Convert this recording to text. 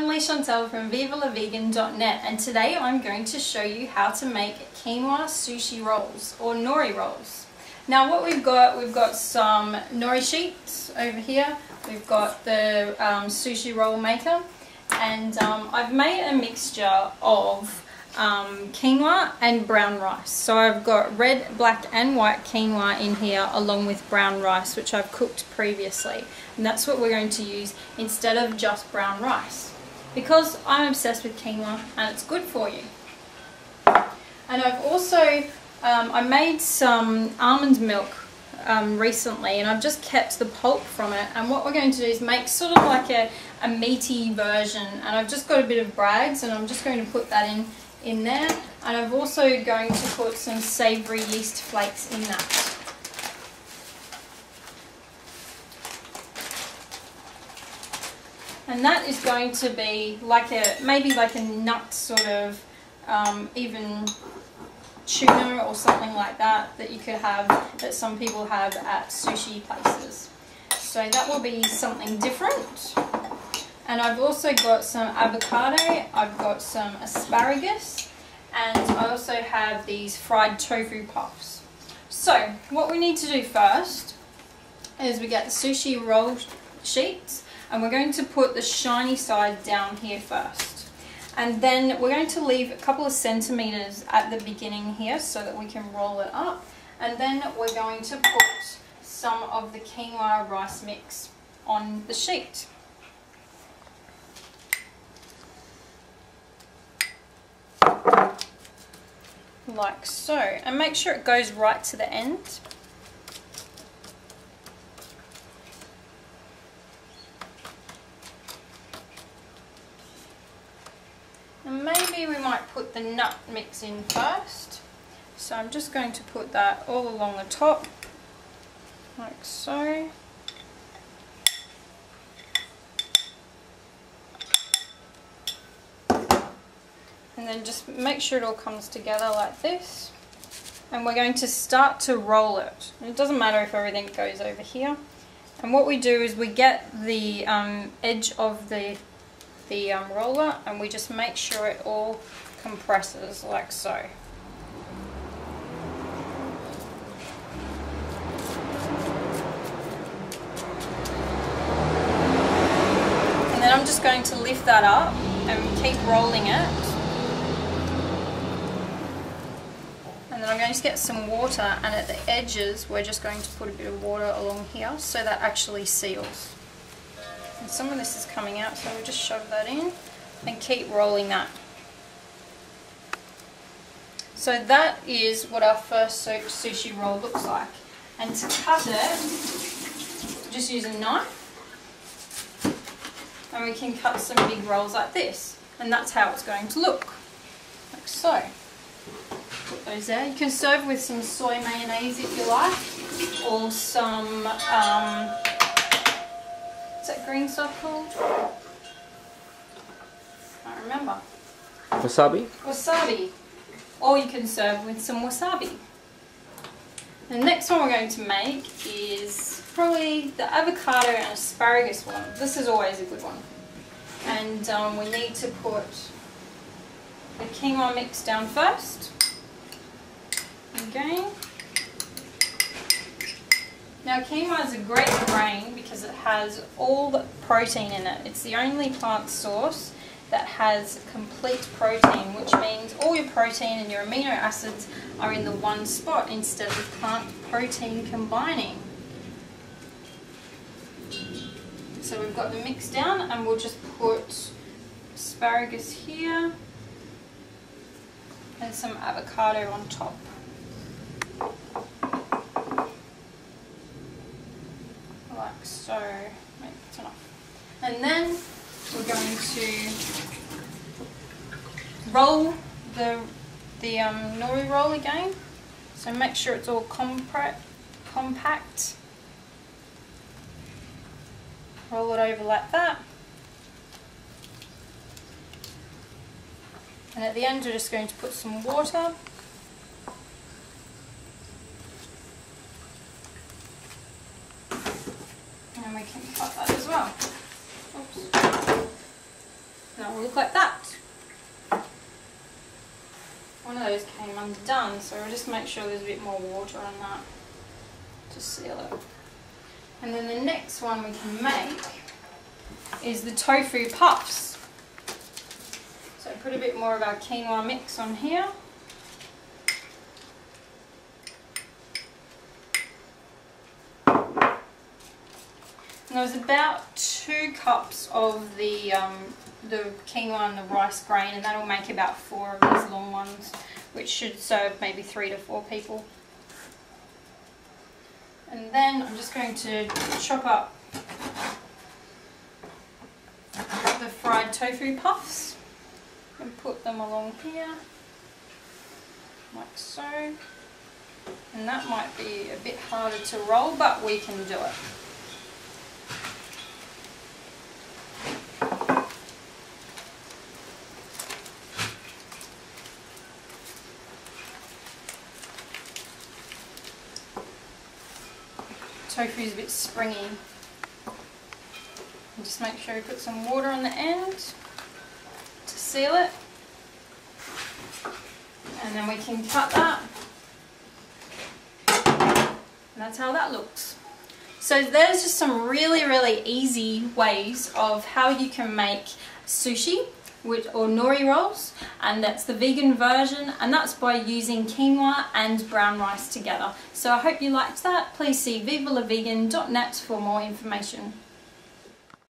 I'm Leigh-Chantelle from VivaLaVegan.net, and today I'm going to show you how to make Quinoa Sushi Rolls or Nori Rolls. Now what we've got some nori sheets over here, we've got the sushi roll maker, and I've made a mixture of quinoa and brown rice. So I've got red, black and white quinoa in here along with brown rice, which I've cooked previously, and that's what we're going to use instead of just brown rice, because I'm obsessed with quinoa and it's good for you. And I've also I made some almond milk recently, and I've just kept the pulp from it, and what we're going to do is make sort of like a meaty version, and I've just got a bit of Bragg's and I'm just going to put that in there, and I'm also going to put some savoury yeast flakes in that. And that is going to be like maybe like a nut sort of even tuna or something like that you could have, that some people have at sushi places. So that will be something different. And I've also got some avocado, I've got some asparagus, and I also have these fried tofu puffs. So what we need to do first is we get the sushi roll sheets, and we're going to put the shiny side down here first. And then we're going to leave a couple of centimeters at the beginning here so that we can roll it up. And then we're going to put some of the quinoa rice mix on the sheet. Like so, and make sure it goes right to the end. And maybe we might put the nut mix in first. So I'm just going to put that all along the top, like so. And then just make sure it all comes together like this. And we're going to start to roll it. And it doesn't matter if everything goes over here. And what we do is we get the edge of the roller, and we just make sure it all compresses like so. And then I'm just going to lift that up and keep rolling it. And then I'm going to get some water, and at the edges we're just going to put a bit of water along here so that actually seals. And some of this is coming out, so we'll just shove that in and keep rolling that. So that is what our first sushi roll looks like. And to cut it, just use a knife, and we can cut some big rolls like this. And that's how it's going to look, like so. Put those there. You can serve with some soy mayonnaise if you like, or some what's that green stuff called? I can't remember. Wasabi? Wasabi. Or you can serve with some wasabi. The next one we're going to make is probably the avocado and asparagus one. This is always a good one. And we need to put the quinoa mix down first. Again. Now quinoa is a great grain because it has all the protein in it. It's the only plant source that has complete protein, which means all your protein and your amino acids are in the one spot instead of plant protein combining. So we've got the mix down, and we'll just put asparagus here and some avocado on top. Like so. Maybe that's enough. And then we're going to roll the nori roll again. So make sure it's all compact. Roll it over like that. And at the end we're just going to put some water. And we can cut that as well. Oops. will look like that. One of those came undone, so we'll just make sure there's a bit more water on that to seal it. And then the next one we can make is the tofu puffs. So put a bit more of our quinoa mix on here. And there's about 2 cups of the quinoa and the rice grain, and that'll make about 4 of these long ones, which should serve maybe 3 to 4 people. And then I'm just going to chop up the fried tofu puffs and put them along here, like so. And that might be a bit harder to roll, but we can do it. Tofu is a bit springy. And just make sure you put some water on the end to seal it. And then we can cut that. And that's how that looks. So there's just some really easy ways of how you can make sushi or nori rolls, and that's the vegan version, and that's by using quinoa and brown rice together. So I hope you liked that. Please see vivalavegan.net for more information.